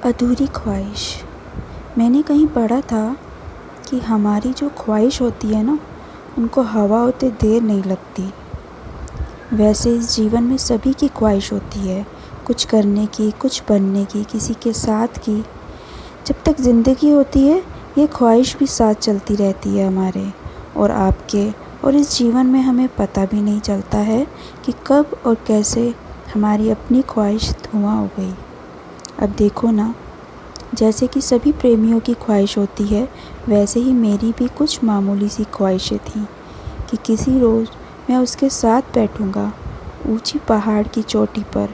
अधूरी ख्वाहिश। मैंने कहीं पढ़ा था कि हमारी जो ख्वाहिश होती है ना, उनको हवा होते देर नहीं लगती। वैसे इस जीवन में सभी की ख्वाहिश होती है, कुछ करने की, कुछ बनने की, किसी के साथ की। जब तक ज़िंदगी होती है ये ख्वाहिश भी साथ चलती रहती है हमारे और आपके। और इस जीवन में हमें पता भी नहीं चलता है कि कब और कैसे हमारी अपनी ख्वाहिश धुआं हो गई। अब देखो ना, जैसे कि सभी प्रेमियों की ख्वाहिश होती है, वैसे ही मेरी भी कुछ मामूली सी ख्वाहिशें थीं कि किसी रोज़ मैं उसके साथ बैठूँगा ऊंची पहाड़ की चोटी पर,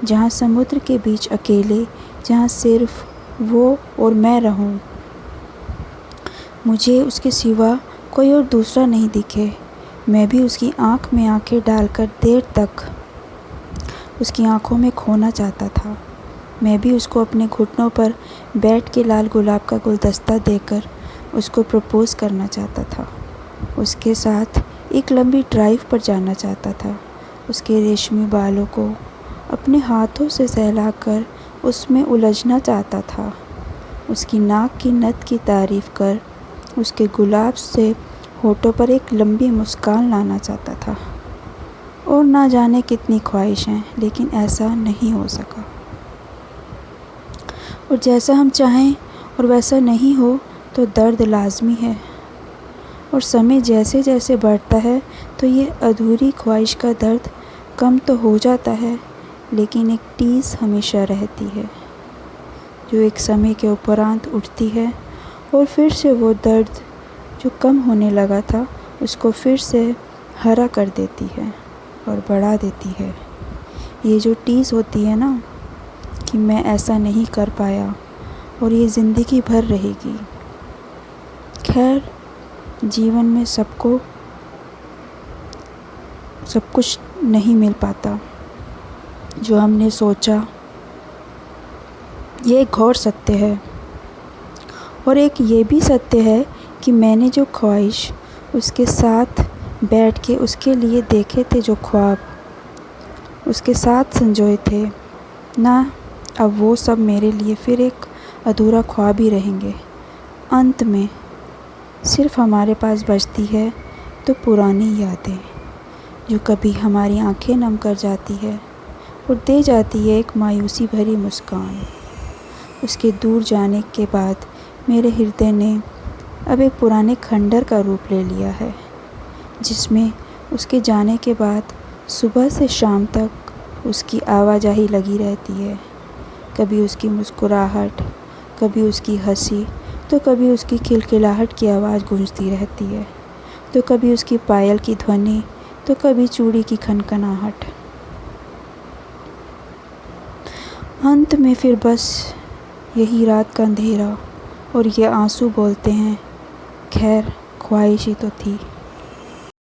जहाँ समुद्र के बीच अकेले, जहाँ सिर्फ वो और मैं रहूँ। मुझे उसके सिवा कोई और दूसरा नहीं दिखे। मैं भी उसकी आँख में आँखें डालकर देर तक उसकी आँखों में खोना चाहता था। मैं भी उसको अपने घुटनों पर बैठ के लाल गुलाब का गुलदस्ता देकर उसको प्रपोज़ करना चाहता था। उसके साथ एक लंबी ड्राइव पर जाना चाहता था। उसके रेशमी बालों को अपने हाथों से सहलाकर उसमें उलझना चाहता था। उसकी नाक की नथ की तारीफ़ कर उसके गुलाब से होठों पर एक लंबी मुस्कान लाना चाहता था। और ना जाने कितनी ख्वाहिशें, लेकिन ऐसा नहीं हो सका। और जैसा हम चाहें और वैसा नहीं हो तो दर्द लाज़मी है। और समय जैसे जैसे बढ़ता है तो ये अधूरी ख्वाहिश का दर्द कम तो हो जाता है, लेकिन एक टीस हमेशा रहती है जो एक समय के उपरांत उठती है और फिर से वो दर्द जो कम होने लगा था उसको फिर से हरा कर देती है और बढ़ा देती है। ये जो टीस होती है ना कि मैं ऐसा नहीं कर पाया और ये ज़िंदगी भर रहेगी। खैर, जीवन में सबको सब कुछ नहीं मिल पाता जो हमने सोचा, ये एक घोर सत्य है। और एक ये भी सत्य है कि मैंने जो ख्वाहिश उसके साथ बैठ के उसके लिए देखे थे, जो ख्वाब उसके साथ संजोए थे ना, अब वो सब मेरे लिए फिर एक अधूरा ख्वाब ही रहेंगे। अंत में सिर्फ हमारे पास बचती है तो पुरानी यादें, जो कभी हमारी आंखें नम कर जाती है और दे जाती है एक मायूसी भरी मुस्कान। उसके दूर जाने के बाद मेरे हृदय ने अब एक पुराने खंडर का रूप ले लिया है, जिसमें उसके जाने के बाद सुबह से शाम तक उसकी आवाजाही लगी रहती है। कभी उसकी मुस्कुराहट, कभी उसकी हंसी, तो कभी उसकी खिलखिलाहट की आवाज़ गूंजती रहती है, तो कभी उसकी पायल की ध्वनि, तो कभी चूड़ी की खनखनाहट। अंत में फिर बस यही रात का अंधेरा और ये आंसू बोलते हैं, खैर ख्वाहिश ही तो थी।